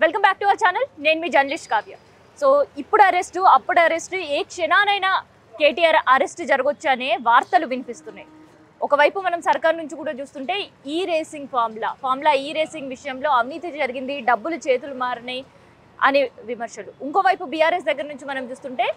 Welcome back to our channel. నేను మీ journalist Kavya. So ఇప్పుడు arrest అప్పుడు అరెస్టు ఏ క్షణానైనా కేటీఆర్ అరెస్ట్ జరగొచ్చు అనే వార్తలు వినిపిస్తున్నాయి. ఒకవైపు మనం సర్కార్ నుంచి కూడా చూస్తుంటే ఈ రేసింగ్ ఫార్ములా ఈ రేసింగ్ విషయంలో అవినీతి జరిగింది, డబ్బులు చేతులు మారినాయి అనే విమర్శలు. ఇంకోవైపు బీఆర్ఎస్ దగ్గర నుంచి మనం చూస్తుంటే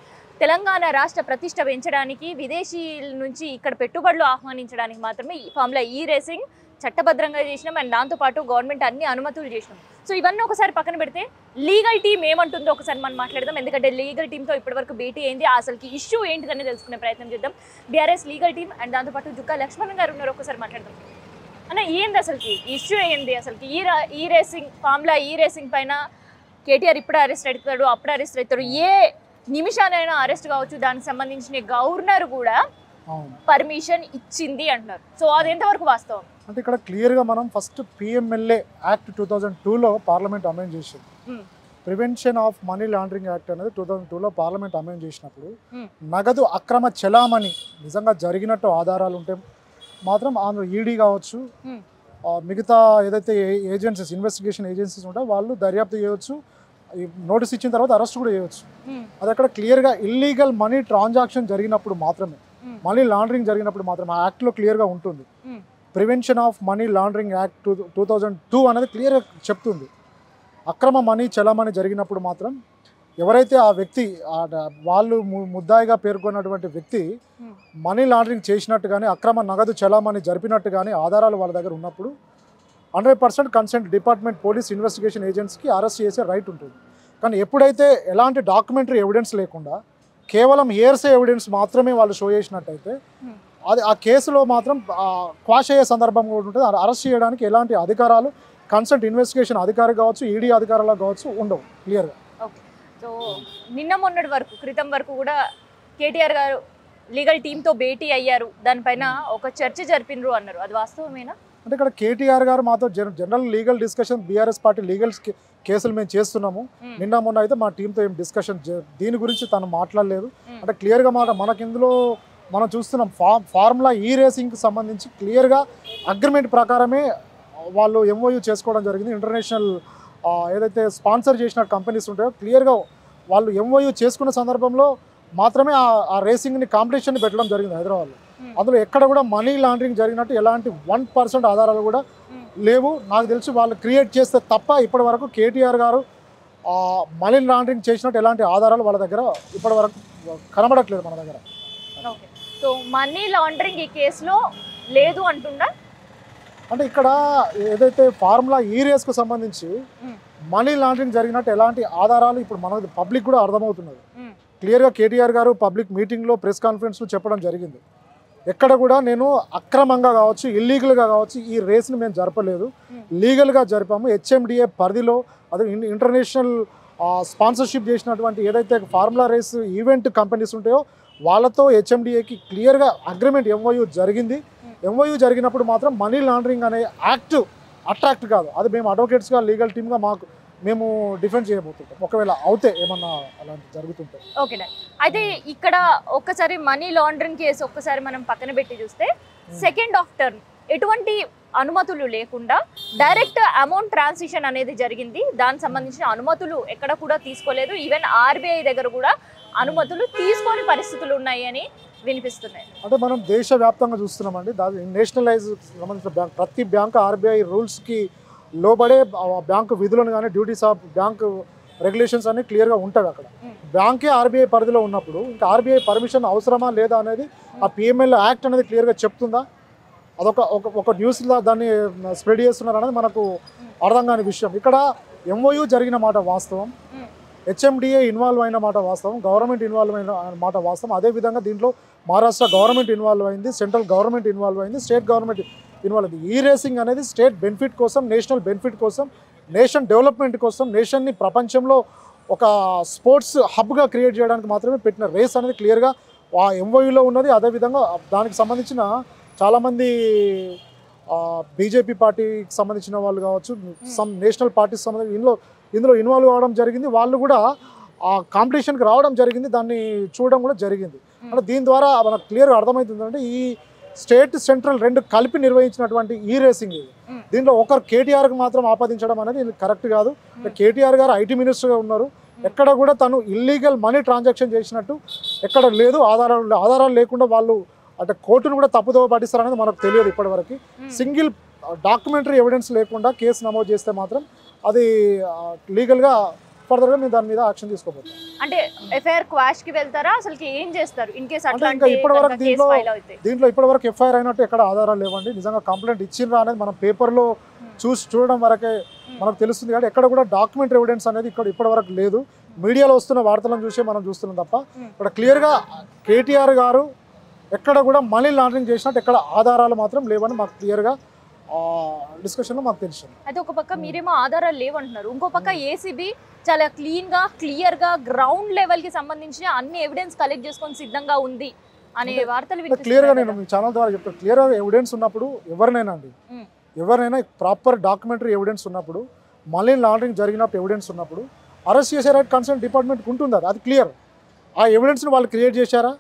తెలంగాణ రాష్ట్ర ప్రతిష్ట పెంచడానికి విదేశీయుల నుంచి ఇక్కడ పెట్టుబడులు ఆహ్వానించడానికి మాత్రమే ఈ ఫార్ములా ఈ రేసింగ్ చట్టబద్ధంగా చేసినాం అండ్ దాంతోపాటు గవర్నమెంట్ అన్ని అనుమతులు చేసినాం. సో ఇవన్నీ ఒకసారి పక్కన పెడితే లీగల్ టీమ్ ఏమంటుందో ఒకసారి మనం మాట్లాడదాం. ఎందుకంటే లీగల్ టీంతో ఇప్పటివరకు భేటీ అయింది, అసలుకి ఇష్యూ ఏంటిదని తెలుసుకునే ప్రయత్నం చేద్దాం. బీఆర్ఎస్ లీగల్ టీం అండ్ దాంతోపాటు జుక్కా లక్ష్మణ్ గారు ఉన్నారు, ఒకసారి మాట్లాడదాం. అన్న ఏంది అసలుకి ఇష్యూ ఏంది? అసలుకి ఈ రేసింగ్ ఫార్ములా ఈ రేసింగ్ పైన కేటీఆర్ ఇప్పుడు అరెస్ట్ అవుతాడు, అప్పుడు అరెస్ట్ అవుతాడు, ఏ నిమిషాలైనా అరెస్ట్ కావచ్చు. దానికి సంబంధించిన గవర్నర్ కూడా పర్మిషన్ ఇచ్చింది అంటున్నారు. సో అది ఎంతవరకు వాస్తవం? అంటే ఇక్కడ క్లియర్గా మనం ఫస్ట్ పిఎంఎల్ఏ యాక్ట్ 2002లో పార్లమెంట్ అమెండ్ చేసింది. Prevention of money laundering act అనేది 2002లో పార్లమెంట్ అమెండ్ చేసినప్పుడు నగదు అక్రమ చెలామణి నిజంగా జరిగినట్టు ఆధారాలు ఉంటే మాత్రం అందులో ఈడీ కావచ్చు, మిగతా ఏదైతే ఏజెన్సీస్ ఇన్వెస్టిగేషన్ ఏజెన్సీస్ ఉంటాయో వాళ్ళు దర్యాప్తు చేయవచ్చు, నోటీస్ ఇచ్చిన తర్వాత అరెస్ట్ కూడా చేయవచ్చు. అది అక్కడ క్లియర్గా ఇల్లీగల్ మనీ ట్రాన్సాక్షన్ జరిగినప్పుడు మాత్రమే, మనీ లాండరింగ్ జరిగినప్పుడు మాత్రమే ఆ యాక్ట్లో క్లియర్గా ఉంటుంది. Prevention of money laundering act 2002 అనేది క్లియర్గా చెప్తుంది. అక్రమ మనీ చలామణి జరిగినప్పుడు మాత్రం ఎవరైతే ఆ వ్యక్తి వాళ్ళు ముద్దాయిగా పేర్కొన్నటువంటి వ్యక్తి మనీ లాండరింగ్ చేసినట్టు కానీ అక్రమ నగదు చలామణి జరిపినట్టు కానీ ఆధారాలు వాళ్ళ దగ్గర ఉన్నప్పుడు 100% కన్సెంట్ డిపార్ట్మెంట్ పోలీస్ ఇన్వెస్టిగేషన్ ఏజెన్సీకి అరెస్ట్ చేసే రైట్ ఉంటుంది. కానీ ఎప్పుడైతే ఎలాంటి డాక్యుమెంటరీ ఎవిడెన్స్ లేకుండా కేవలం హియర్సే ఎవిడెన్స్ మాత్రమే వాళ్ళు షో చేసినట్టయితే అది ఆ కేసులో మాత్రం క్వాష్ అయ్యే సందర్భం కూడా ఉంటుంది. అరెస్ట్ చేయడానికి ఎలాంటి అధికారాలు కన్సెంట్ ఇన్వెస్టిగేషన్ అధికారి కావచ్చు, ఈడీ అధికారులకు కావచ్చు ఉండవు క్లియర్గా. ఓకే. సో నిన్న మొన్నటి వరకు క్రితం వరకు కూడా కేటీఆర్ గారు లీగల్ టీంతో భేటీ అయ్యారు, దానిపైన ఒక చర్చ జరిపినరు అన్నారు, అది వాస్తవమేనా? అంటే ఇక్కడ కేటీఆర్ గారు మాతో general legal discussion BRS party legal కేసులు మేము చేస్తున్నాము. నిన్న మొన్న అయితే మా టీంతో ఏం డిస్కషన్ దీని గురించి తను మాట్లాడలేదు. అంటే క్లియర్గా మనకి ఇందులో మనం చూస్తున్నాం ఫార్ములా ఈ రేసింగ్కి సంబంధించి క్లియర్గా అగ్రిమెంట్ ప్రకారమే వాళ్ళు ఎంఓయూ చేసుకోవడం జరిగింది. ఇంటర్నేషనల్ ఏదైతే స్పాన్సర్ చేసిన కంపెనీస్ ఉంటాయో క్లియర్గా వాళ్ళు ఎంఓయూ చేసుకున్న సందర్భంలో మాత్రమే ఆ రేసింగ్ని కాంపిటీషన్ని పెట్టడం జరిగింది హైదరాబాద్లో. అందులో ఎక్కడ కూడా మనీ లాండరింగ్ జరిగినట్టు ఎలాంటి 1% ఆధారాలు కూడా లేవు. నాకు తెలిసి వాళ్ళు క్రియేట్ చేస్తే తప్ప ఇప్పటి వరకు కేటీఆర్ గారు మనీ లాండరింగ్ చేసినట్టు ఎలాంటి ఆధారాలు వాళ్ళ దగ్గర ఇప్పటి వరకు కనబడట్లేదు మన దగ్గర. ఓకే. సో మనీ లాండరింగ్ ఈ కేసులో లేదు అంటుందా? అంటే ఇక్కడ ఏదైతే ఫార్ములా ఈ రేస్కు సంబంధించి మనీ లాండరింగ్ జరిగినట్టు ఎలాంటి ఆధారాలు ఇప్పుడు మనకు పబ్లిక్ కూడా అర్థమవుతున్నది. క్లియర్గా కేటీఆర్ గారు పబ్లిక్ మీటింగ్లో ప్రెస్ కాన్ఫరెన్స్లో చెప్పడం జరిగింది. ఎక్కడ కూడా నేను అక్రమంగా కావచ్చు, ఇల్లీగల్గా కావచ్చు ఈ రేస్ని మేము జరపలేదు, లీగల్గా జరిపాము. హెచ్ఎండిఏ పరిధిలో అదే ఇంటర్నేషనల్ స్పాన్సర్షిప్ చేసినటువంటి ఏదైతే ఫార్ములా రేస్ ఈవెంట్ కంపెనీస్ ఉంటాయో వాళ్ళతో హెచ్ఎండిఏకి క్లియర్గా అగ్రిమెంట్ ఎంఓయూ జరిగింది. ఎంఓయూ జరిగినప్పుడు మాత్రం మనీ లాండరింగ్ అనే యాక్ట్ అట్రాక్ట్ కాదు. అది మేము అడ్వకేట్స్గా లీగల్ టీమ్గా మేము డిఫెండ్ చేయబోతుంటాం ఒకవేళ అవుతే ఏమన్నా అలాంటి జరుగుతుంటే. ఓకే. అయితే ఇక్కడ ఒక్కసారి మనీ లాండరింగ్ కేసు ఒక్కసారి మనం పక్కన పెట్టి చూస్తే సెకండ్ ఆఫ్ టర్న్ ఎటువంటి అనుమతులు లేకుండా డైరెక్ట్ అమౌంట్ ట్రాన్సిషన్ అనేది జరిగింది. దానికి సంబంధించిన అనుమతులు ఎక్కడ కూడా తీసుకోలేదు. ఈవెన్ ఆర్బీఐ దగ్గర కూడా అనుమతులు తీసుకోని పరిస్థితులు ఉన్నాయి అని వినిపిస్తున్నాయి. అంటే మనం దేశవ్యాప్తంగా చూస్తున్నామండి. నేషనలైజ్ సంబంధించిన బ్యాంక్ ప్రతి బ్యాంక్ ఆర్బీఐ రూల్స్కి లోబడే బ్యాంకు విధులను కానీ డ్యూటీస్ ఆఫ్ బ్యాంకు రెగ్యులేషన్స్ అన్ని క్లియర్గా ఉంటాయి. అక్కడ బ్యాంకే ఆర్బీఐ పరిధిలో ఉన్నప్పుడు ఇంకా ఆర్బీఐ పర్మిషన్ అవసరమా లేదా అనేది ఆ పిఎంఎల్ యాక్ట్ అనేది క్లియర్గా చెప్తుందా? అదొక న్యూస్లో దాన్ని స్ప్రెడ్ చేస్తున్నారు అనేది మనకు అర్థం కాని విషయం. ఇక్కడ ఎంఓయూ జరిగిన మాట వాస్తవం, హెచ్ఎండిఏ ఇన్వాల్వ్ అయిన మాట వాస్తవం, గవర్నమెంట్ ఇన్వాల్వ్ అయిన మాట వాస్తవం. అదేవిధంగా దీంట్లో మహారాష్ట్ర గవర్నమెంట్ ఇన్వాల్వ్ అయింది, సెంట్రల్ గవర్నమెంట్ ఇన్వాల్వ్ అయింది, స్టేట్ గవర్నమెంట్ ఇన్వాల్వ్ అయింది. ఈ రేసింగ్ అనేది స్టేట్ బెనిఫిట్ కోసం, నేషనల్ బెనిఫిట్ కోసం, నేషన్ డెవలప్మెంట్ కోసం, నేషన్ని ప్రపంచంలో ఒక స్పోర్ట్స్ హబ్గా క్రియేట్ చేయడానికి మాత్రమే పెట్టిన రేస్ అనేది క్లియర్గా ఆ ఎంఓయూలో ఉన్నది. అదేవిధంగా దానికి సంబంధించిన చాలామంది బీజేపీ పార్టీకి సంబంధించిన వాళ్ళు కావచ్చు, సమ్ నేషనల్ పార్టీకి సంబంధించి ఇందులో ఇన్వాల్వ్ అవ్వడం జరిగింది. వాళ్ళు కూడా ఆ కాంపిటీషన్కి రావడం జరిగింది, దాన్ని చూడడం కూడా జరిగింది. అంటే దీని ద్వారా మనకు క్లియర్గా అర్థమవుతుంది అంటే ఈ స్టేట్ సెంట్రల్ రెండు కలిపి నిర్వహించినటువంటి ఈ రేసింగ్ ఇది దీంట్లో ఒకరు కేటీఆర్కి మాత్రం ఆపాదించడం అనేది కరెక్ట్ కాదు. కేటీఆర్ గారు ఐటీ మినిస్టర్గా ఉన్నారు, ఎక్కడ కూడా తను ఇల్లీగల్ మనీ ట్రాన్సాక్షన్ చేసినట్టు ఎక్కడ లేదు, ఆధారాలు లేకుండా వాళ్ళు అంటే కోర్టును కూడా తప్పుదోవ పట్టిస్తారనేది మనకు తెలియదు ఇప్పటివరకు. సింగిల్ డాక్యుమెంటరీ ఎవిడెన్స్ లేకుండా కేసు నమోదు చేస్తే మాత్రం అది లీగల్గా ఫర్దర్గా మేము దాని మీద యాక్షన్ తీసుకోబోతాం. అంటే ఎఫ్ఐఆర్ క్వాష్కి వెళ్తారా, అసలు ఏం చేస్తారు ఇన్ కేసు అంటే ఇంకా ఇప్పటివరకు దీంట్లో ఇప్పటివరకు ఎఫ్ఐఆర్ అయినట్టు ఎక్కడ ఆధారాలు లేవండి. నిజంగా కంప్లైంట్ ఇచ్చిండ్రా అనేది మనం పేపర్లో చూడడం వరకే మనకు తెలుస్తుంది, కానీ ఎక్కడ కూడా డాక్యుమెంటరీ ఎవిడెన్స్ అనేది ఇప్పటివరకు లేదు. మీడియాలో వస్తున్న వార్తలను చూసి మనం చూస్తున్నాం తప్ప ఇక్కడ క్లియర్గా కేటీఆర్ గారు ఎక్కడ కూడా మనీ లాండరింగ్ చేసినట్టు ఎక్కడ ఆధారాలు మాత్రం లేవని మాకు క్లియర్గా డిస్కషన్లో మాకు తెలిసింది. అయితే ఒక పక్క మీరేమో ఆధారాలు లేవంటున్నారు, ఇంకో పక్క ఏసీబీ చాలా క్లియర్గా గ్రౌండ్ లెవెల్కి సంబంధించిన అన్ని ఎవిడెన్స్ కలెక్ట్ చేసుకొని సిద్ధంగా ఉంది అనే వార్తలు క్లియర్గా నేను మీ ఛానల్ ద్వారా చెప్తాను. క్లియర్గా ఎవిడెన్స్ ఉన్నప్పుడు ఎవరినైనా ప్రాపర్ డాక్యుమెంటరీ ఎవిడెన్స్ ఉన్నప్పుడు, మనీ లాండరింగ్ జరిగినప్పుడు ఎవిడెన్స్ ఉన్నప్పుడు అరెస్ట్ చేసే రైట్ కన్సర్న్ డిపార్ట్మెంట్కి ఉంటుంది. అది క్లియర్. ఆ ఎవిడెన్స్ని వాళ్ళు క్రియేట్ చేశారా,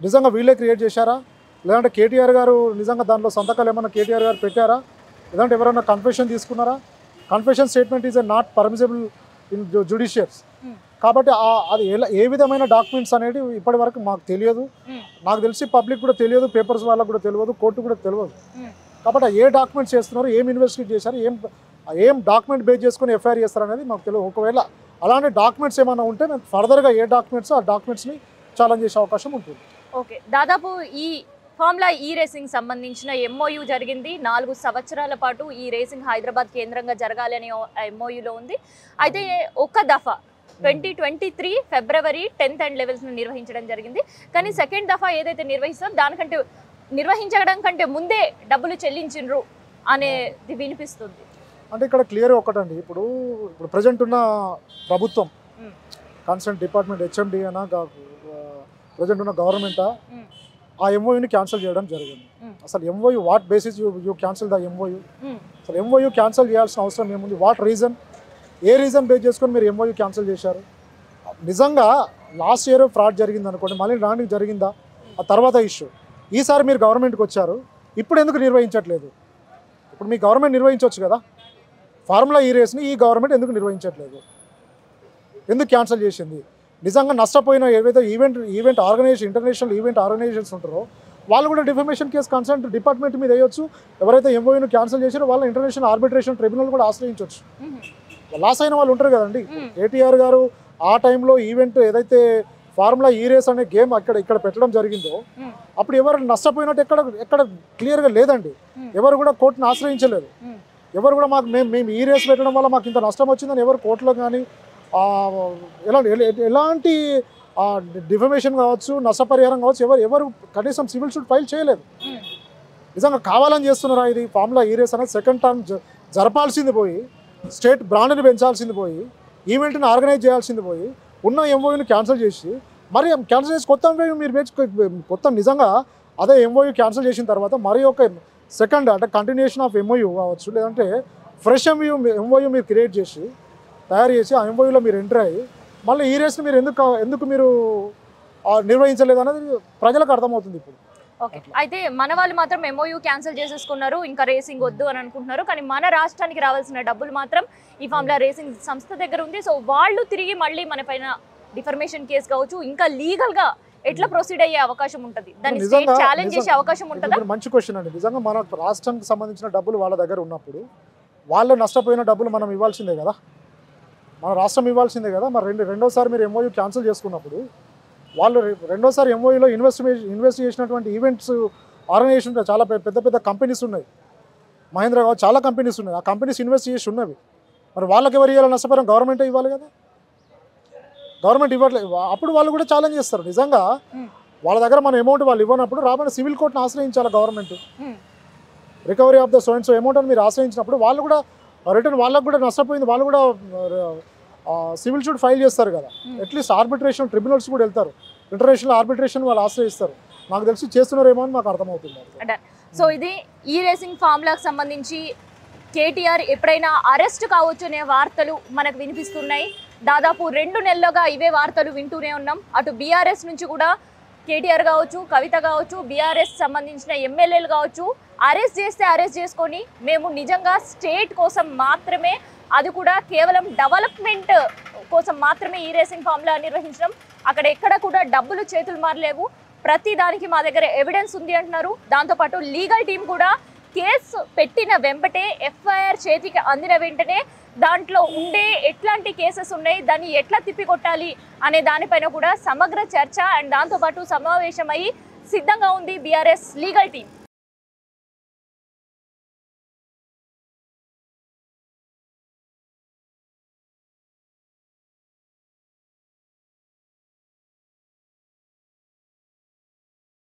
నిజంగా వీళ్ళే క్రియేట్ చేశారా, లేదంటే కేటీఆర్ గారు నిజంగా దాంట్లో సంతకాలు ఏమన్నా కేటీఆర్ గారు పెట్టారా, లేదంటే ఎవరైనా కన్ఫెషన్ తీసుకున్నారా? Confession statement is not permissible in judiciaries. కాబట్టి అది ఏ విధమైన డాక్యుమెంట్స్ అనేది ఇప్పటి వరకు మాకు తెలియదు, నాకు తెలిసి పబ్లిక్ కూడా తెలియదు, పేపర్స్ వాళ్ళకు కూడా తెలియదు, కోర్టు కూడా తెలియదు. కాబట్టి ఏ డాక్యుమెంట్స్ చేస్తున్నారు, ఏం ఇన్వెస్టిగేట్ చేశారు, ఏం డాక్యుమెంట్ బేస్ చేసుకుని ఎఫ్ఐఆర్ చేస్తారు అనేది మాకు తెలియదు. ఒకవేళ అలాంటి డాక్యుమెంట్స్ ఏమైనా ఉంటే మేము ఫర్దర్గా ఏ డాక్యుమెంట్స్ ఆ డాక్యుమెంట్స్ని ఛాలెంజ్ చేసే అవకాశం ఉంటుంది. ఓకే, దాదాపు ఈ ఫార్ములా ఈ రేసింగ్ సంబంధించిన ఎంఓయూ జరిగింది. 4 సంవత్సరాల పాటు ఈ రేసింగ్ హైదరాబాద్ కేంద్రంగా జరగాలి అనే ఎంఓయూలో ఉంది. అయితే ఒక దఫా 2023 ఫిబ్రవరి 10th అండ్ 11th నిర్వహించడం జరిగింది. కానీ సెకండ్ దఫా ఏదైతే నిర్వహిస్తారో దానికంటే నిర్వహించడం కంటే ముందే డబ్బులు చెల్లించిండ్రు అనేది వినిపిస్తుంది. అంటే ఇక్కడ క్లియర్ ఒకటండి, ఇప్పుడు ప్రజెంట్ ఉన్న ప్రభుత్వం కన్సర్న్ డిపార్ట్మెంట్ హెచ్ఎండి అన్న ప్రజెంట్ ఉన్న గవర్నమెంట్ ఆ ఎంఓయూని క్యాన్సిల్ చేయడం జరిగింది. అసలు MoU what basis you cancel the MoU? అసలు ఎంఓయూ క్యాన్సిల్ చేయాల్సిన అవసరం ఏముంది? What reason? A reason base చేసుకొని మీరు ఎంఓయూ క్యాన్సిల్ చేశారు? నిజంగా లాస్ట్ ఇయర్ ఫ్రాడ్ జరిగింది అనుకోండి, మళ్ళీ లాండింగ్ జరిగిందా ఆ తర్వాత ఇష్యూ. ఈసారి మీరు గవర్నమెంట్కి వచ్చారు, ఇప్పుడు ఎందుకు నిర్వహించట్లేదు? ఇప్పుడు మీ గవర్నమెంట్ నిర్వహించవచ్చు కదా ఫార్ములా ఈ రేస్ని, ఈ గవర్నమెంట్ ఎందుకు నిర్వహించట్లేదు? ఎందుకు క్యాన్సిల్ చేసింది? నిజంగా నష్టపోయిన ఏవైతే event organisation international event organisations ఉంటారో వాళ్ళు కూడా డిఫమేషన్ కేసు కన్సర్న్ డిపార్ట్మెంట్ మీద వేయొచ్చు. ఎవరైతే ఎంఓయూను క్యాన్సిల్ చేశారో వాళ్ళ ఇంటర్నేషనల్ ఆర్బిట్రేషన్ ట్రిబ్యునల్ కూడా ఆశ్రయించవచ్చు. లాస్ అయిన వాళ్ళు ఉంటారు కదండి. కేటీఆర్ గారు ఆ టైంలో ఈవెంట్ ఏదైతే ఫార్ములా ఈ రేస్ అనే గేమ్ ఇక్కడ పెట్టడం జరిగిందో అప్పుడు ఎవరు నష్టపోయినట్టు ఎక్కడ క్లియర్గా లేదండి. ఎవరు కూడా కోర్టును ఆశ్రయించలేదు. ఎవరు కూడా మేము ఈ రేస్ పెట్టడం వల్ల మాకు ఇంత నష్టం వచ్చిందని ఎవరు కోర్టులో కానీ ఎలాంటి డిఫమేషన్ కావచ్చు, నష్టపరిహారం కావచ్చు, ఎవరు కనీసం సివిల్ సూట్ ఫైల్ చేయలేదు. నిజంగా కావాలని చేస్తున్నారా ఇది? ఫార్ములా ఈ రేస్ అనేది సెకండ్ టర్మ్ జరపాల్సింది పోయి, స్టేట్ బ్రాండ్ని పెంచాల్సింది పోయి, ఈవెంట్ని ఆర్గనైజ్ చేయాల్సింది పోయి, ఉన్న ఎంఓయూని క్యాన్సిల్ చేసి మరి క్యాన్సిల్ చేసి కొత్త నిజంగా అదే ఎంఓయూ క్యాన్సిల్ చేసిన తర్వాత మరి ఒక సెకండ్ అంటే కంటిన్యూషన్ ఆఫ్ ఎంఓయూ కావచ్చు, లేదంటే ఫ్రెష్ ఎంఓయూ మీరు క్రియేట్ చేసి తయారు చేసి ఆ ఎంఓయూలో మీరు ఎంటర్ అయ్యి మళ్ళీ ఈ రేస్ని మీరు ఎందుకు మీరు నిర్వహించలేదు అనేది ప్రజలకు అర్థమవుతుంది ఇప్పుడు. ఓకే, అయితే మన వాళ్ళు మాత్రం ఎంఓయూ క్యాన్సిల్ చేసేసుకున్నారు, ఇంకా రేసింగ్ వద్దు అని అనుకుంటున్నారు. కానీ మన రాష్ట్రానికి రావాల్సిన డబ్బులు మాత్రం ఈ ఫార్ములా రేసింగ్ సంస్థ దగ్గర ఉంది. సో వాళ్ళు తిరిగి మళ్ళీ మన పైన డిఫర్మేషన్ కేసు కావచ్చు, ఇంకా లీగల్గా ఎట్లా ప్రొసీడ్ అయ్యే అవకాశం ఉంటుంది, దాన్ని స్టేట్ ఛాలెంజ్ చేసే అవకాశం ఉంటుందా? మంచి క్వశ్చన్ అండి. నిజంగా మన రాష్ట్రానికి సంబంధించిన డబ్బులు వాళ్ళ దగ్గర ఉన్నప్పుడు వాళ్ళు నష్టపోయిన డబ్బులు మనం ఇవ్వాల్సిందే కదా, మన రాష్ట్రం ఇవ్వాల్సిందే కదా. మరి రెండోసారి మీరు ఎంఓయూ క్యాన్సిల్ చేసుకున్నప్పుడు వాళ్ళు రెండోసారి ఎంఓయూలో ఇన్వెస్ట్ చేసినటువంటి ఈవెంట్స్ ఆర్గనైజేషన్ చాలా పెద్ద కంపెనీస్ ఉన్నాయి, మహేంద్ర కావచ్చు, చాలా కంపెనీస్ ఉన్నాయి. ఆ కంపెనీస్ ఇన్వెస్ట్ చేసి ఉన్నవి. మరి వాళ్ళకి ఎవరు ఇవ్వాలి నష్టపరిహారం? గవర్నమెంటే ఇవ్వాలి కదా. గవర్నమెంట్ ఇవ్వట్లేదు, అప్పుడు వాళ్ళు కూడా ఛాలెంజ్ చేస్తారు. నిజంగా వాళ్ళ దగ్గర మన అమౌంట్ వాళ్ళు ఇవ్వనప్పుడు రాబోయే సివిల్ కోర్టును ఆశ్రయించాలి government. Recovery of the so and so amount అని మీరు ఆశ్రయించినప్పుడు వాళ్ళు కూడా రిటర్న్ వాళ్ళకు కూడా నష్టపోయింది, వాళ్ళు కూడా సివిల్ సూట్ ఫైల్ చేస్తారు కదా. అట్లీస్ట్ ఆర్బిట్రేషన్ ట్రిబ్యునల్స్ కూడా వెళ్తారు, ఇంటర్నేషనల్ ఆర్బిట్రేషన్ వాళ్ళు ఆశ్రయిస్తారు. నాకు తెలిసి చేస్తున్నారేమో అని మాకు అర్థమవుతుంది. సో ఇది ఈ రేసింగ్ ఫార్ములాకు సంబంధించి కేటీఆర్ ఎప్పుడైనా అరెస్ట్ కావచ్చు అనే వార్తలు మనకు వినిపిస్తున్నాయి. దాదాపు 2 నెలలుగా ఇవే వార్తలు వింటూనే ఉన్నాం. అటు బీఆర్ఎస్ నుంచి కూడా కేటీఆర్ కావచ్చు, కవిత కావచ్చు, బీఆర్ఎస్ సంబంధించిన ఎమ్మెల్యేలు కావచ్చు, అరెస్ట్ చేస్తే అరెస్ట్ చేసుకొని మేము నిజంగా స్టేట్ కోసం మాత్రమే, అది కూడా కేవలం డెవలప్మెంట్ కోసం మాత్రమే ఈ రేసింగ్ ఫామ్లా నిర్వహించడం. అక్కడ ఎక్కడ కూడా డబ్బులు చేతులు మారలేవు, ప్రతి దానికి మా దగ్గర ఎవిడెన్స్ ఉంది అంటున్నారు. దాంతోపాటు లీగల్ టీం కూడా కేసు పెట్టిన వెంబటే ఎఫ్ఐఆర్ చేతికి అందిన వెంటనే దాంట్లో ఉండే ఎట్లాంటి కేసెస్ ఉన్నాయి, దాన్ని ఎట్లా తిప్పికొట్టాలి అనే దానిపైన కూడా సమగ్ర చర్చ అండ్ దాంతోపాటు సమావేశమై సిద్ధంగా ఉంది బీఆర్ఎస్ లీగల్ టీం.